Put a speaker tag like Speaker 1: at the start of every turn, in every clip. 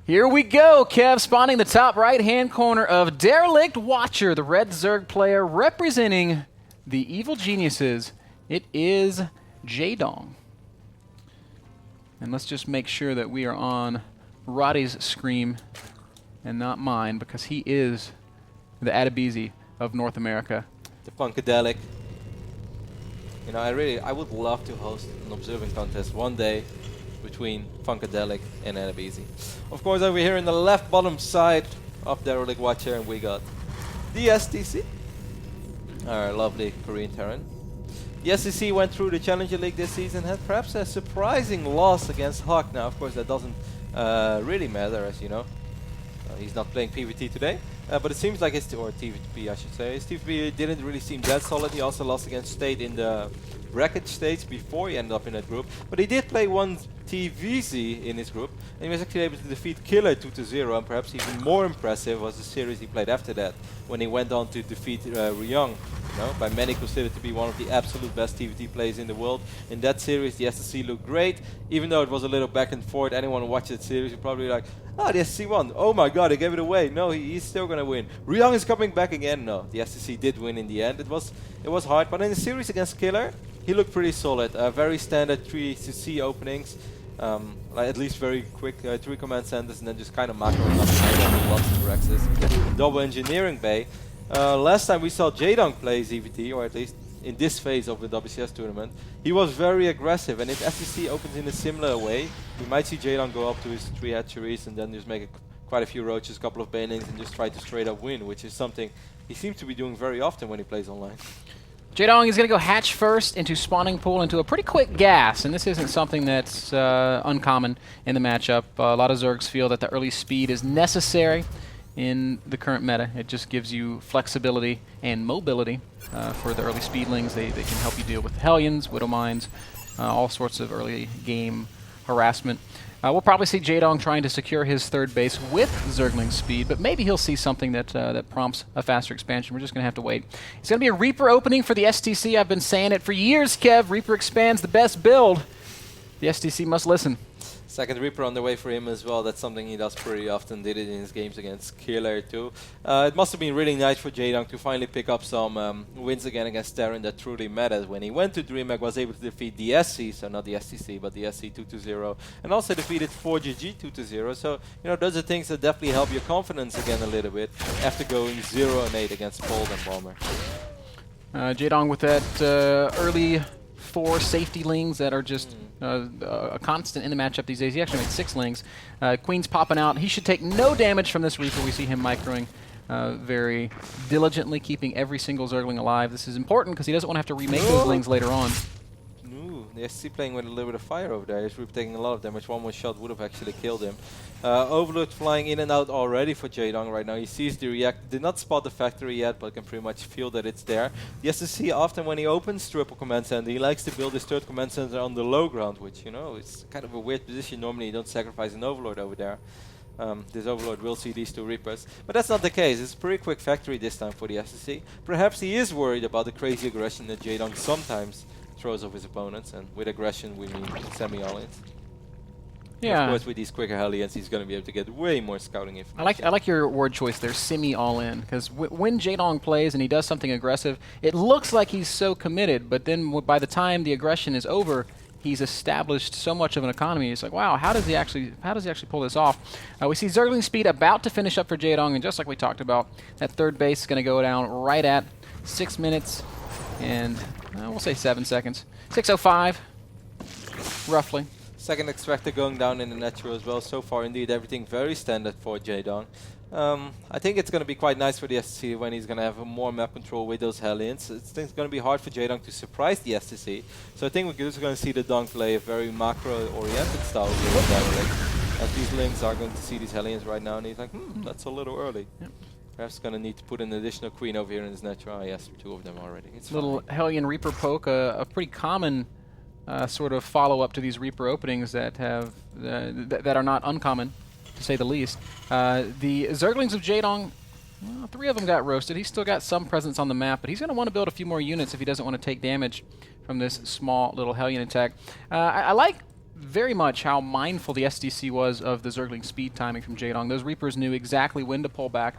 Speaker 1: Here we go, Kev, spawning the top right-hand corner of Derelict Watcher, the red Zerg player representing the evil geniuses. It is Jaedong. And let's just make sure that we are on Roddy's screen and not mine, because he is the Adebisi of North America.
Speaker 2: The Funkadelic. You know, I would love to host an observing contest one day between Funkadelic and Adebisi. Of course, over here in the left bottom side of Derelict Watcher, and we got TheStC, our lovely Korean Terran. The STC went through the Challenger League this season, had perhaps a surprising loss against Hawk. Now, of course, that doesn't really matter, as you know. He's not playing PvT today, but it seems like his or TVP, I should say. His TVP didn't really seem that solid. He also lost against State in the bracket stage before he ended up in that group. But he did play one TVZ in his group, and he was actually able to defeat Killer 2-0. And perhaps even more impressive was the series he played after that, when he went on to defeat Ryong. You know, by many considered to be one of the absolute best TVT players in the world. In that series, the STC looked great, even though it was a little back and forth. Anyone who watched that series would probably be like, oh, the STC won. Oh my god, they gave it away. No, he's still going to win. Ryong is coming back again. No, the STC did win in the end. It was hard, but in the series against Killer, he looked pretty solid. Very standard 3C openings. Like at least very quick 3 command centers, and then just kind of macroing up lots of Rexes. Double engineering bay. Last time we saw Jaedong play ZVT, or at least in this phase of the WCS tournament, he was very aggressive, and if STC opens in a similar way, we might see Jaedong go up to his 3 hatcheries and then just make quite a few roaches, a couple of banings, and just try to straight up win, which is something he seems to be doing very often when he plays online.
Speaker 1: Jaedong is going to go hatch first into spawning pool into a pretty quick gas, and this isn't something that's uncommon in the matchup. A lot of Zergs feel that the early speed is necessary in the current meta. It just gives you flexibility and mobility for the early speedlings. They can help you deal with Hellions, Widow Mines, all sorts of early game harassment. We'll probably see Jaedong trying to secure his third base with Zergling speed, but maybe he'll see something that that prompts a faster expansion. We're just going to have to wait. It's going to be a Reaper opening for the STC. I've been saying it for years, Kev. Reaper expands the best build. The STC must listen.
Speaker 2: Second Reaper on the way for him as well. That's something he does pretty often. Did it in his games against Killer too. It must have been really nice for Jaedong to finally pick up some wins again against Terran that truly matters. When he went to DreamHack, was able to defeat the SC, so not the STC, but the SC 2-0, and also defeated 4GG 2-0. So you know, those are things that definitely help your confidence again a little bit after going 0-8 against Bold and Bomber.
Speaker 1: Jaedong with that early 4 safety lings that are just a constant in the matchup these days. He actually made 6 lings. Queen's popping out. He should take no damage from this Reaper. We see him microing very diligently, keeping every single Zergling alive. This is important because he doesn't want to have to remake those lings later on.
Speaker 2: Ooh, the SC playing with a little bit of fire over there. He's taking a lot of damage. One more shot would have actually killed him. Overlord flying in and out already for Jaedong right now. He sees the react. Did not spot the factory yet, but can pretty much feel that it's there. The STC often when he opens triple command center, he likes to build his third command center on the low ground, which you know is kind of a weird position. Normally you don't sacrifice an Overlord over there. This Overlord will see these 2 Reapers, but that's not the case. It's a pretty quick factory this time for the STC. Perhaps he is worried about the crazy aggression that Jaedong sometimes throws of his opponents, and with aggression we mean semi-all-ins. Yeah. Of course, with these quicker Hellions, he's going to be able to get way more scouting information.
Speaker 1: I like your word choice there, semi-all-in, because when Jaedong plays and he does something aggressive, it looks like he's so committed, but then by the time the aggression is over, he's established so much of an economy. It's like, wow, how does he actually pull this off? We see Zergling speed about to finish up for Jaedong, and just like we talked about, that third base is going to go down right at 6 minutes and we'll say 7 seconds. 6:05, roughly.
Speaker 2: Second extractor going down in the natural as well. So far, indeed, everything very standard for Jaedong. I think it's going to be quite nice for the STC when he's going to have more map control with those Hellions. It's going to be hard for Jaedong to surprise the STC. So I think we're just going to see the Dong play a very macro-oriented style here with Derelict. As these Lings are going to see these Hellions right now, and he's like, that's a little early. Yep. Perhaps going to need to put an additional Queen over here in his natural. Yes, 2 of them already. It's
Speaker 1: little fine. Hellion Reaper poke, a pretty common sort of follow-up to these Reaper openings that have that are not uncommon, to say the least. The Zerglings of Jaedong, well, 3 of them got roasted. He's still got some presence on the map, but he's going to want to build a few more units if he doesn't want to take damage from this small little Hellion attack. I like very much how mindful the SDC was of the Zergling speed timing from Jaedong. Those Reapers knew exactly when to pull back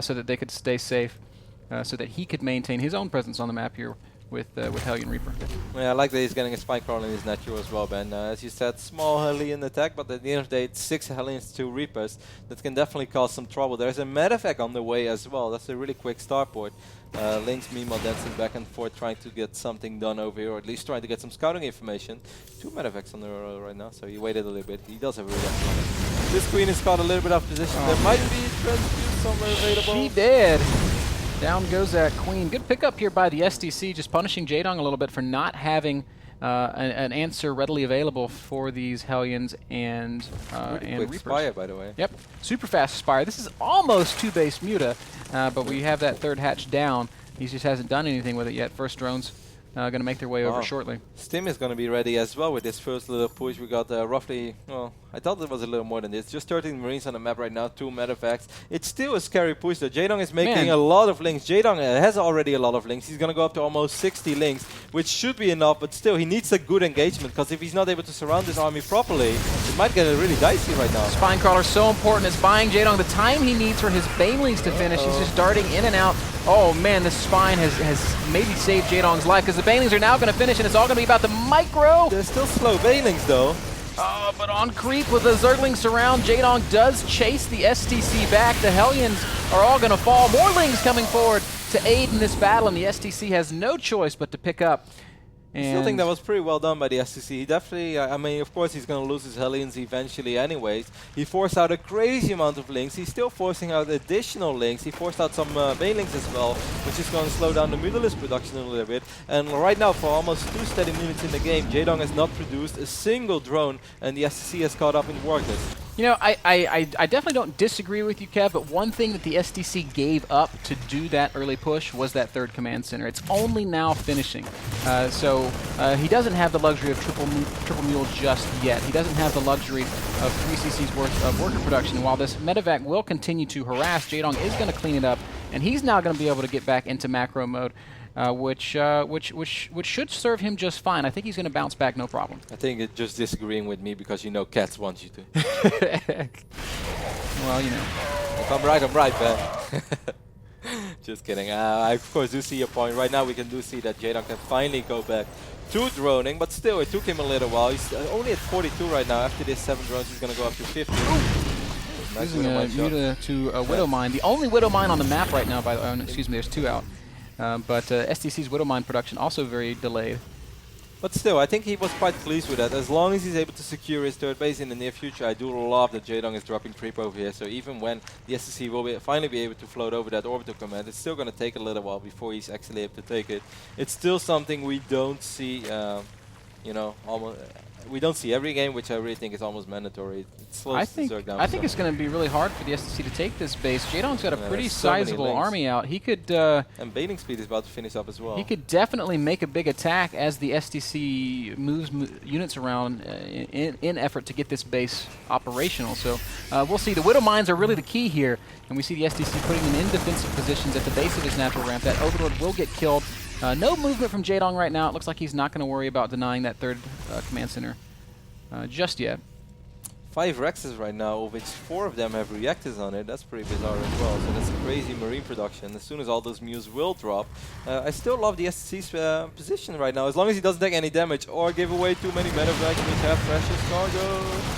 Speaker 1: so that they could stay safe, so that he could maintain his own presence on the map here with Hellion Reaper.
Speaker 2: Yeah, I like that he's getting a spike crawl in his natural as well, Ben. As you said, small Hellion attack, but at the end of the day, it's 6 Hellions, 2 Reapers. That can definitely cause some trouble. There's a medevac on the way as well. That's a really quick starport. Lynx, Mimo dancing back and forth, trying to get something done over here, or at least trying to get some scouting information. 2 medevacs on the road right now, so he waited a little bit. He does have a really excellent. This queen has caught a little bit off position. There might be transfuse somewhere available.
Speaker 1: She did. Down goes that queen. Good pickup here by the SDC, just punishing Jaedong a little bit for not having an answer readily available for these Hellions and
Speaker 2: quick
Speaker 1: Reapers.
Speaker 2: Spire, by the way.
Speaker 1: Yep, super fast Spire. This is almost 2-base Muta, but we have that third hatch down. He just hasn't done anything with it yet. First drones going to make their way over shortly.
Speaker 2: Stim is going to be ready as well with this first little push. We got roughly, well, I thought it was a little more than this. Just 13 Marines on the map right now, 2 medevacs. It's still a scary push though. Jaedong is making a lot of links. Jaedong has already a lot of links. He's going to go up to almost 60 links, which should be enough, but still he needs a good engagement, because if he's not able to surround his army properly, it might get really dicey right now.
Speaker 1: Spine Crawler so important. It's buying Jaedong the time he needs for his Banelings to finish. He's just darting in and out. Oh man, this Spine has maybe saved Jaedong's life, because the Banelings are now going to finish, and it's all going to be about the micro.
Speaker 2: They're still slow Banelings though.
Speaker 1: But on creep with the Zergling surround, Jaedong does chase the STC back. The Hellions are all going to fall. More Lings coming forward to aid in this battle, and the STC has no choice but to pick up.
Speaker 2: I still think that was pretty well done by the STC. He definitely, I mean, of course he's going to lose his Hellions eventually anyways. He forced out a crazy amount of links. He's still forcing out additional links. He forced out some Banelings as well, which is going to slow down the Mutalisk production a little bit. And right now, for almost 2 steady minutes in the game, Jaedong has not produced a single drone, and the STC has caught up in workers.
Speaker 1: You know, I definitely don't disagree with you, Kev, but one thing that the SDC gave up to do that early push was that third command center. It's only now finishing. So he doesn't have the luxury of triple mule just yet. He doesn't have the luxury of 3 CC's worth of worker production. And while this medevac will continue to harass, Jaedong is going to clean it up, and he's now going to be able to get back into macro mode. Which should serve him just fine. I think he's going to bounce back, no problem.
Speaker 2: I think it's just disagreeing with me because you know Cats wants you to.
Speaker 1: Well, you know.
Speaker 2: I'm right, man. Just kidding. I of course do see your point. Right now we do see that Jaedong can finally go back to droning, but still it took him a little while. He's only at 42 right now. After this 7 drones, he's going to go up to 50. Nice
Speaker 1: using a Muta to a Widow Mine. The only Widow Mine on the map right now, by the way, excuse me, there's 2 out. But STC's Widow Mine production also very delayed.
Speaker 2: But still, I think he was quite pleased with that. As long as he's able to secure his third base in the near future, I do love that Jaedong is dropping creep over here. So even when the STC will finally be able to float over that orbital command, it's still going to take a little while before he's actually able to take it. It's still something we don't see, you know, almost. We don't see every game, which I really think is almost mandatory. It slows the Zerg down.
Speaker 1: I think it's going to be really hard for the STC to take this base. Jaedong's got a pretty sizable army out. He could...
Speaker 2: and baiting speed is about to finish up as well.
Speaker 1: He could definitely make a big attack as the STC moves units around in effort to get this base operational. So we'll see. The Widow Mines are really the key here. And we see the STC putting them in defensive positions at the base of his natural ramp. That Overlord will get killed. No movement from Jaedong right now. It looks like he's not going to worry about denying that third command center just yet.
Speaker 2: 5 Rexes right now, of which 4 of them have reactors on it. That's pretty bizarre as well. So that's a crazy marine production. As soon as all those mules will drop, I still love the STC's position right now. As long as he doesn't take any damage or give away too many medevacs, which have precious cargo.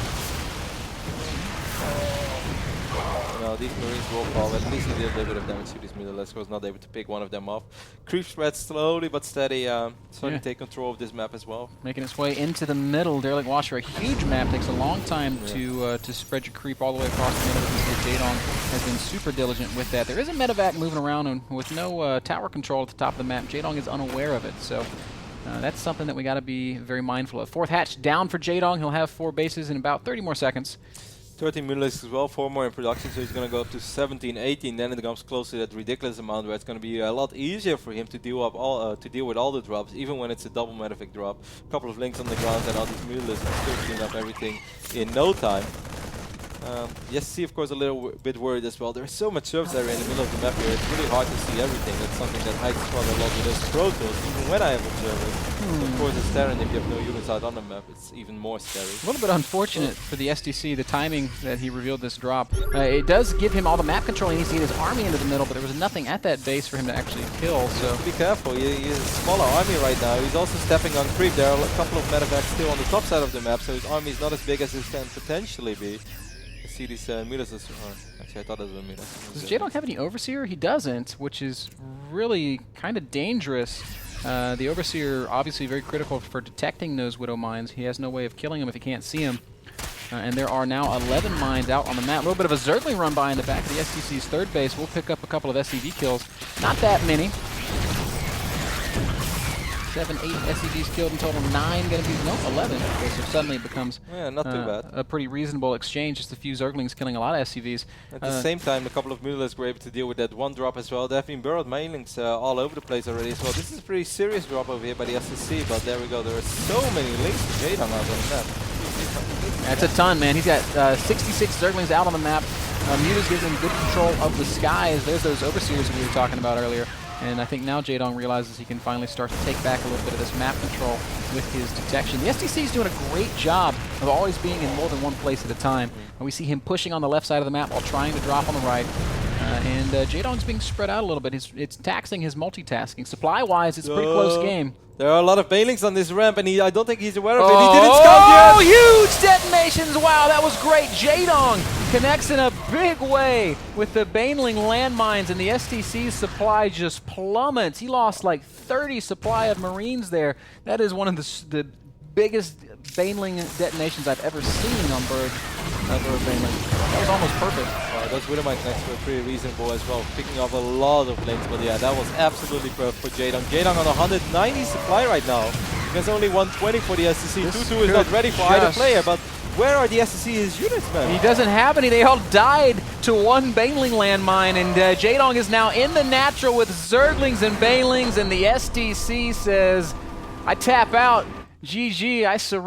Speaker 2: No, these Marines will fall. At least he did a little bit of damage to these Mutalisks. Was not able to pick one of them off. Creep spreads slowly but steady. Starting to take control of this map as well.
Speaker 1: Making its way into the middle. Derelict Washer, a huge map. Takes a long time to spread your creep all the way across the middle. Jaedong has been super diligent with that. There is a medevac moving around, and with no tower control at the top of the map, Jaedong is unaware of it. So that's something that we got to be very mindful of. 4th hatch down for Jaedong. He'll have 4 bases in about 30 more seconds.
Speaker 2: 13 Mutalisks as well, 4 more in production, so he's going to go up to 17, 18. Then it comes close to that ridiculous amount where it's going to be a lot easier for him to deal with all the drops, even when it's a double medevac drop. A couple of links on the ground, and all these Mutalisks can still clean up everything in no time. TheStC, of course, a little bit worried as well. There's so much surface area in the middle of the map here. It's really hard to see everything. That's something that I struggle a lot with those Pro Tools, even when I have observers. So of course, it's staring if you have no units out on the map. It's even more scary.
Speaker 1: A little bit unfortunate for the STC, the timing that he revealed this drop. It does give him all the map control. He needs to get his army into the middle, but there was nothing at that base for him to actually kill. So
Speaker 2: be careful. He's a smaller army right now. He's also stepping on creep. There are a couple of medevacs still on the top side of the map, so his army is not as big as it can potentially be. I see these Mulas. Actually, I thought it was a Mulas.
Speaker 1: Does Jaedong have any Overseer? He doesn't, which is really kind of dangerous. The Overseer obviously very critical for detecting those Widow mines. He has no way of killing them if he can't see them. And there are now 11 mines out on the map. A little bit of a Zergling run by in the back of the STC's third base. We'll pick up a couple of SCV kills. Not that many. 7, 8 SCVs killed in total. 9 going to be, no, 11. Okay, so suddenly it becomes
Speaker 2: not too bad.
Speaker 1: A pretty reasonable exchange. Just a few Zerglings killing a lot of SCVs.
Speaker 2: At the same time, a couple of Mulas were able to deal with that one drop as well. There have been burrowed mainlings all over the place already as well. This is a pretty serious drop over here by the TheStC, but there we go. There are so many links to Jaedong out on the map.
Speaker 1: That's a ton, man. He's got 66 Zerglings out on the map. Muta's giving him good control of the skies. There's those Overseers that we were talking about earlier. And I think now Jaedong realizes he can finally start to take back a little bit of this map control with his detection. The STC is doing a great job of always being in more than one place at a time. And we see him pushing on the left side of the map while trying to drop on the right. And Jaedong's being spread out a little bit. It's taxing his multitasking. Supply-wise, it's a pretty close game.
Speaker 2: There are a lot of banelings on this ramp, and I don't think he's aware of it. He didn't scout yet!
Speaker 1: Oh, huge detonations! Wow, that was great. Jaedong connects in a big way with the baneling landmines, and the STC's supply just plummets. He lost like 30 supply of Marines there. That is one of the biggest baneling detonations I've ever seen on Bird Baneling. That was almost perfect.
Speaker 2: Those Widowmines next were pretty reasonable as well, picking up a lot of lanes, but yeah, that was absolutely perfect for Jaedong. Jaedong on 190 supply right now. There's only 120 for the STC. 2-2 is not ready for either player, but where are the STC's units, man?
Speaker 1: He doesn't have any. They all died to one baneling landmine, and Jaedong is now in the natural with Zerglings and banelings, and the STC says, I tap out. GG, I surrender.